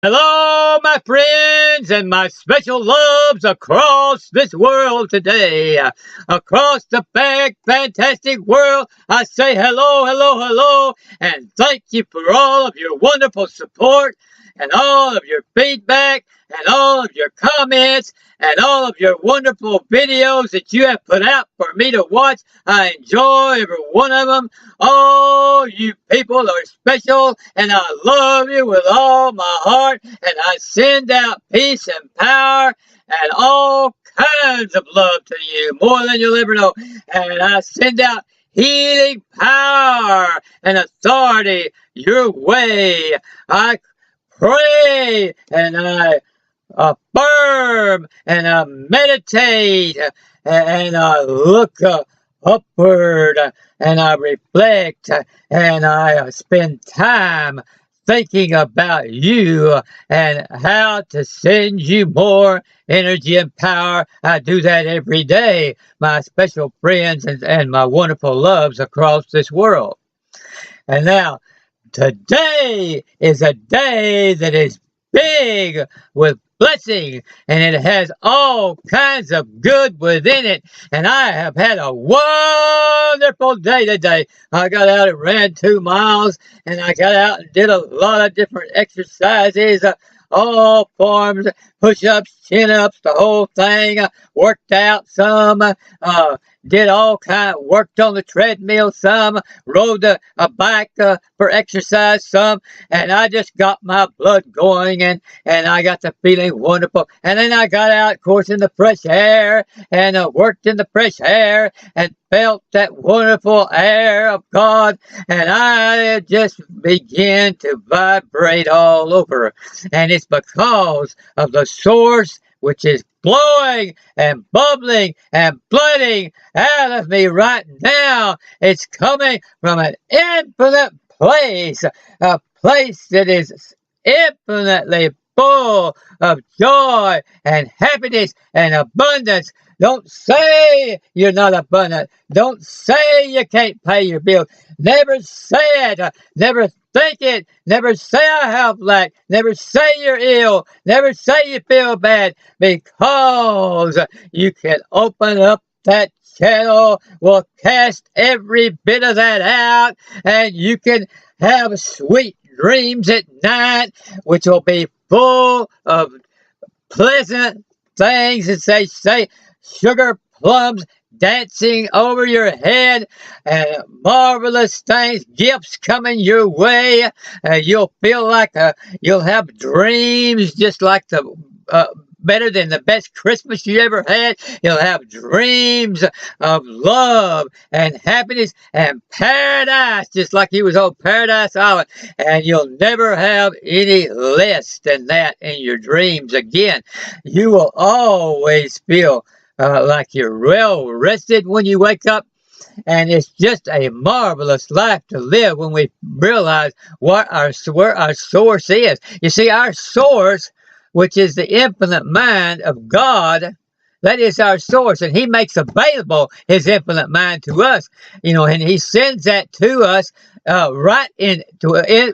Hello, my friends and my special loves across this world today. Across the big, fantastic world, I say hello, hello, hello, and thank you for all of your wonderful support and all of your feedback and all of your comments and all of your wonderful videos that you have put out for me to watch. I enjoy every one of them. Oh, you people are special, and I love you with all my heart, and I send out peace and power and all kinds of love to you, more than you'll ever know. And I send out healing power and authority your way. I pray and I affirm and I meditate and I look upward and I reflect and I spend time thinking about you and how to send you more energy and power. I do that every day, my special friends and my wonderful loves across this world. And now, today is a day that is big with blessing, and it has all kinds of good within it. And I have had a wonderful day today. I got out and ran 2 miles, and I got out and did a lot of different exercises, all forms, push-ups, chin-ups, the whole thing. Worked out some, did all kind, worked on the treadmill some, rode a bike for exercise some, and I just got my blood going, and I got the feeling wonderful. And then I got out, of course, in the fresh air, and worked in the fresh air, and felt that wonderful air of God, and I just began to vibrate all over. And it's because of the source which is blowing and bubbling and flooding out of me right now. It's coming from an infinite place, a place that is infinitely full of joy and happiness and abundance. Don't say you're not abundant. Don't say you can't pay your bills. Never say it. Never think it. Never say I have lack. Never say you're ill. Never say you feel bad, because you can open up that channel, will cast every bit of that out, and you can have sweet dreams at night, which will be full of pleasant things, as they say, sugar plums dancing over your head, and marvelous things, gifts coming your way. You'll feel like you'll have dreams just like the better than the best Christmas you ever had. You'll have dreams of love and happiness and paradise, just like you was on Paradise Island. And you'll never have any less than that in your dreams again. You will always feel like you're well rested when you wake up. And it's just a marvelous life to live when we realize where our source is. You see, our source, which is the infinite mind of God, that is our source, and He makes available His infinite mind to us, and He sends that to us right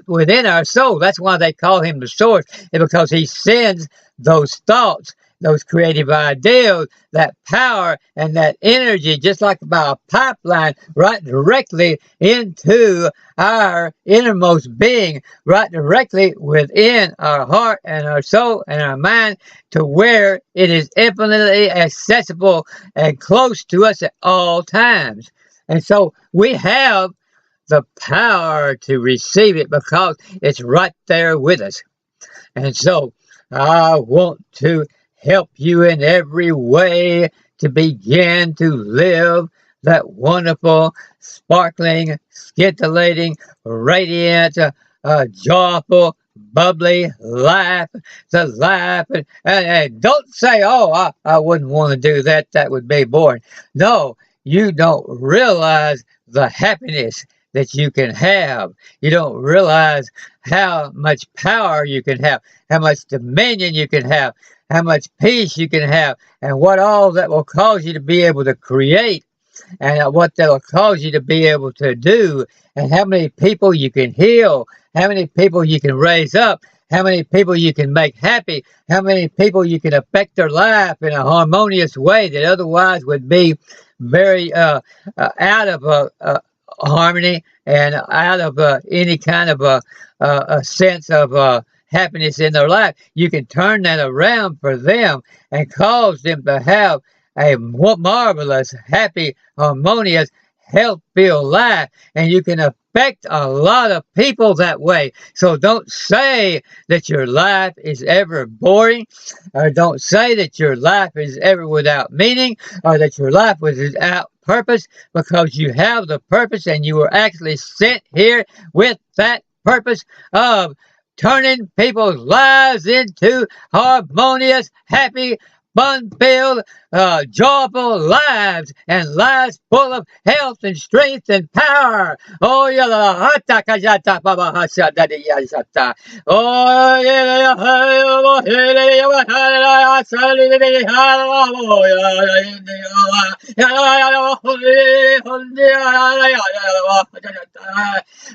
within our soul. That's why they call Him the source, because He sends those thoughts, those creative ideas, that power and that energy, just like by a pipeline, right directly into our innermost being, right directly within our heart and our soul and our mind, to where it is infinitely accessible and close to us at all times. And so we have the power to receive it because it's right there with us. And so I want to help you in every way to begin to live that wonderful, sparkling, scintillating, radiant, joyful, bubbly life. The life, and don't say, "Oh, I wouldn't want to do that. That would be boring." No, you don't realize the happiness that you can have. You don't realize how much power you can have, how much dominion you can have, how much peace you can have, and what all that will cause you to be able to create, and what that will cause you to be able to do, and how many people you can heal, how many people you can raise up, how many people you can make happy, how many people you can affect their life in a harmonious way that otherwise would be very out of harmony and out of any kind of a sense of happiness in their life. You can turn that around for them and cause them to have a marvelous, happy, harmonious, health-filled life, and you can affect a lot of people that way. So don't say that your life is ever boring, or don't say that your life is ever without meaning, or that your life was without purpose, because you have the purpose and you were actually sent here with that purpose of turning people's lives into harmonious, happy, fun-filled, joyful lives, and lives full of health and strength and power. Oh, yeah, oh, yeah.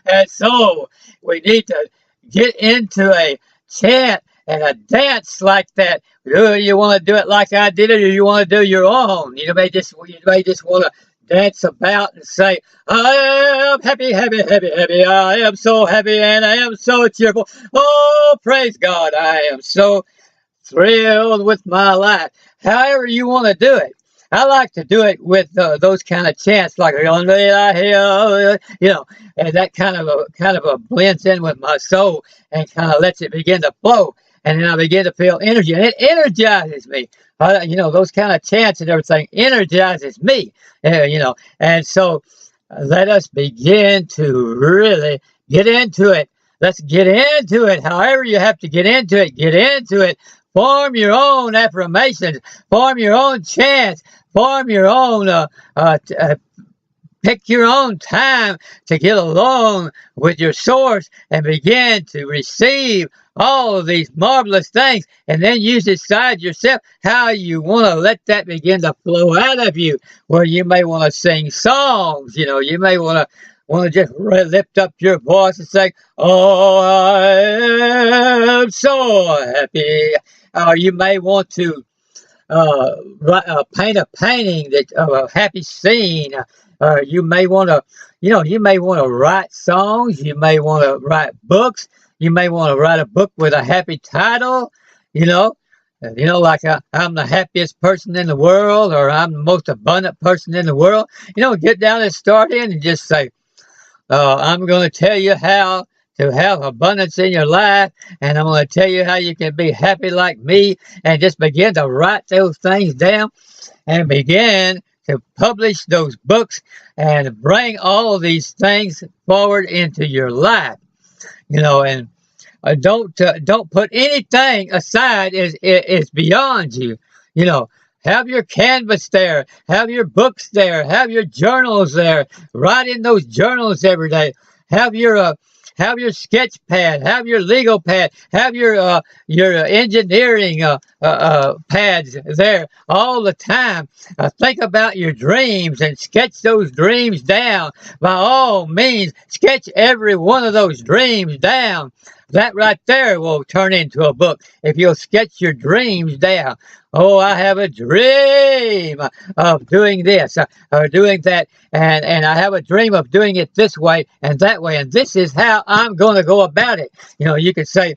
And so we need to get into a chant and a dance like that. Do you want to do it like I did it, or you want to do your own? You may just want to dance about and say, I am happy, happy, happy, happy. I am so happy and I am so cheerful. Oh, praise God. I am so thrilled with my life. However you want to do it. I like to do it with those kind of chants, like and that kind of a blends in with my soul and kind of lets it begin to flow, and then I begin to feel energy, and it energizes me. Those kind of chants and everything energizes me. And so let us begin to really get into it. Let's get into it. However you have to get into it, get into it. Form your own affirmations. Form your own chants. Form your own, pick your own time to get along with your source and begin to receive all of these marvelous things, and then you decide yourself how you want to let that begin to flow out of you, where you may want to sing songs. You may want to just lift up your voice and say, oh, I am so happy. Or you may want to paint a painting of a happy scene. You may want to write songs. You may want to write books. You may want to write a book with a happy title. Like I'm the happiest person in the world, or I'm the most abundant person in the world. Get down and start in and just say, I'm going to tell you how to have abundance in your life, and I'm going to tell you how you can be happy like me, and just begin to write those things down and begin to publish those books and bring all of these things forward into your life. And don't put anything aside is beyond you. Have your canvas there, have your books there, have your journals there. Write in those journals every day. Have your sketch pad, have your legal pad, have your engineering pads there all the time. Think about your dreams and sketch those dreams down. By all means, sketch every one of those dreams down. That right there will turn into a book if you'll sketch your dreams down. Oh, I have a dream of doing this or doing that, and I have a dream of doing it this way, and this is how I'm going to go about it. You could say,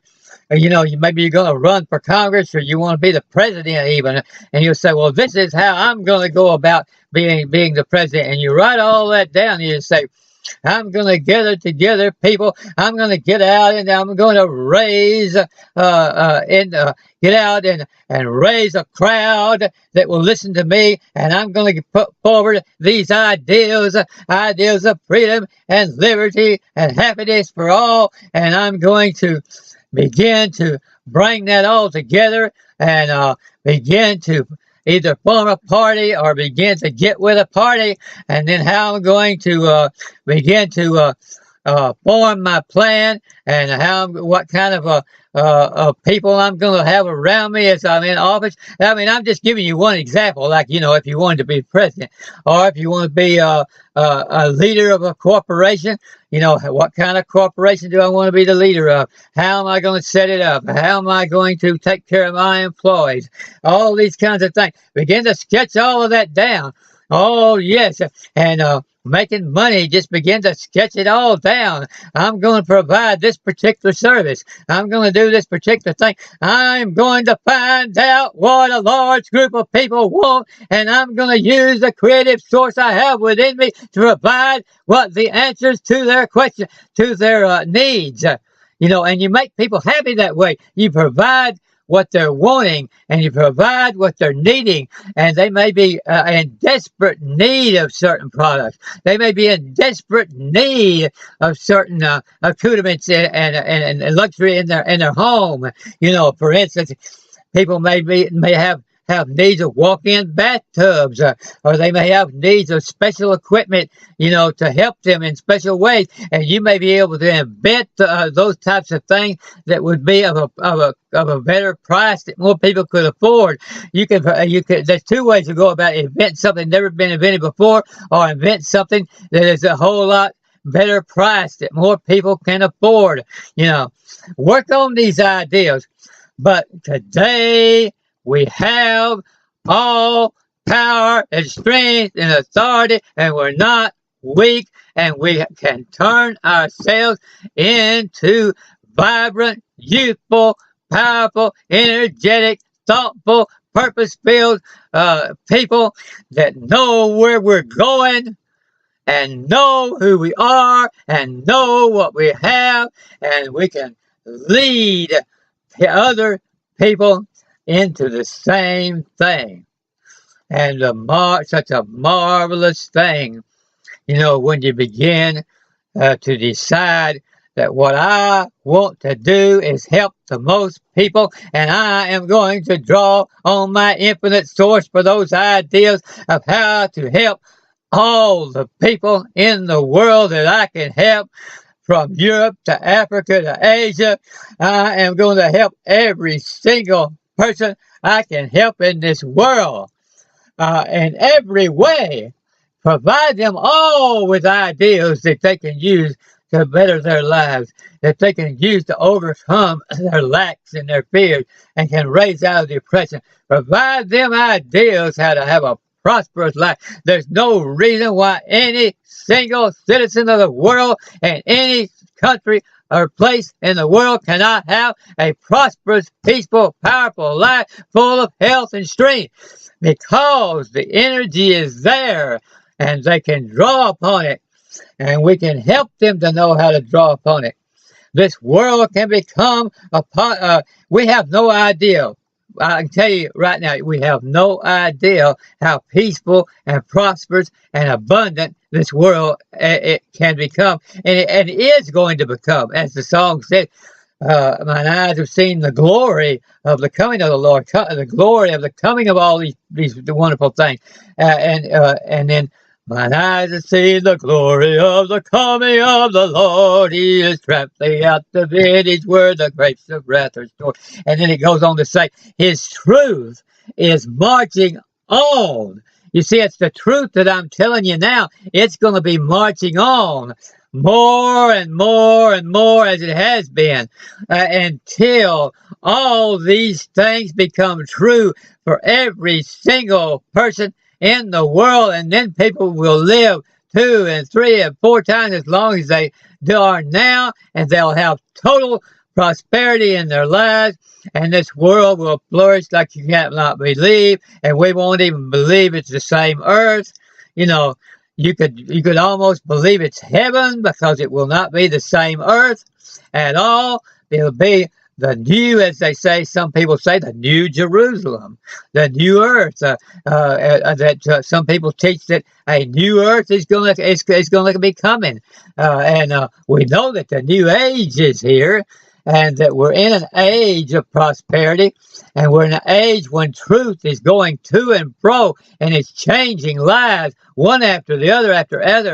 maybe you're going to run for Congress, or you want to be the president even, and you'll say, well, this is how I'm going to go about being the president, and you write all that down, and you say, I'm going to gather together people. I'm going to get out and I'm going to get out and raise a crowd that will listen to me. And I'm going to put forward these ideals of freedom and liberty and happiness for all. And I'm going to begin to bring that all together and begin to either form a party or begin to get with a party, and then how I'm going to begin to form my plan and what kind of people I'm going to have around me as I'm in office. I mean, I'm just giving you one example, like, if you wanted to be president, or if you want to be a leader of a corporation, what kind of corporation do I want to be the leader of? How am I going to set it up? How am I going to take care of my employees? All these kinds of things. Begin to sketch all of that down. Oh, yes. And making money, just begin to sketch it all down. I'm going to provide this particular service. I'm going to do this particular thing. I'm going to find out what a large group of people want, and I'm going to use the creative source I have within me to provide what the answers to their question, to their needs. And you make people happy that way. You provide what they're wanting, and you provide what they're needing, and they may be in desperate need of certain products. They may be in desperate need of certain accoutrements and luxury in their home. For instance, people may have needs of walk-in bathtubs, or they may have needs of special equipment, to help them in special ways. And you may be able to invent those types of things that would be of a better price that more people could afford. You could. There's two ways to go about it: invent something never been invented before, or invent something that is a whole lot better price that more people can afford. Work on these ideas. But today, we have all power and strength and authority, and we're not weak, and we can turn ourselves into vibrant, youthful, powerful, energetic, thoughtful, purpose-filled people that know where we're going and know who we are and know what we have, and we can lead other people into the same thing. And such a marvelous thing, when you begin to decide that what I want to do is help the most people, and I am going to draw on my infinite source for those ideas of how to help all the people in the world that I can help. From Europe to Africa to Asia, I am going to help every single person I can help in this world in every way. Provide them all with ideas that they can use to better their lives, that they can use to overcome their lacks and their fears, and can raise out of depression. Provide them ideas how to have a prosperous life. There's no reason why any single citizen of the world in any country or place in the world cannot have a prosperous, peaceful, powerful life full of health and strength, because the energy is there and they can draw upon it, and we can help them to know how to draw upon it. This world can become we have no idea. I can tell you right now, we have no idea how peaceful and prosperous and abundant this world it can become, and it is going to become, as the song said. Mine eyes have seen the glory of the coming of the Lord, the glory of the coming of all these wonderful things, and then mine eyes have seen the glory of the coming of the Lord. He is trampling out the vintage where the grapes of wrath are stored. And then it goes on to say, His truth is marching on. You see, it's the truth that I'm telling you now. It's going to be marching on more and more and more, as it has been, until all these things become true for every single person in the world, and then people will live 2 and 3 and 4 times as long as they are now, and they'll have total prosperity in their lives, and this world will flourish like you cannot believe, and we won't even believe it's the same earth. You could almost believe it's heaven, because it will not be the same earth at all. It'll be the new, as they say, some people say, the new Jerusalem, the new earth. That some people teach that a new earth is going to be coming, and we know that the new age is here. and that we're in an age of prosperity, and we're in an age when truth is going to and fro, and it's changing lives. One after the other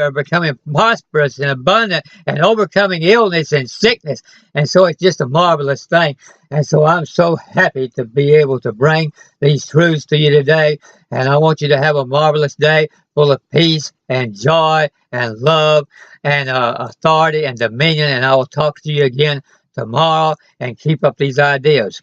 are becoming prosperous and abundant and overcoming illness and sickness. And so it's just a marvelous thing. And so I'm so happy to be able to bring these truths to you today. And I want you to have a marvelous day full of peace and joy and love and authority and dominion. And I will talk to you again tomorrow, and keep up these ideas.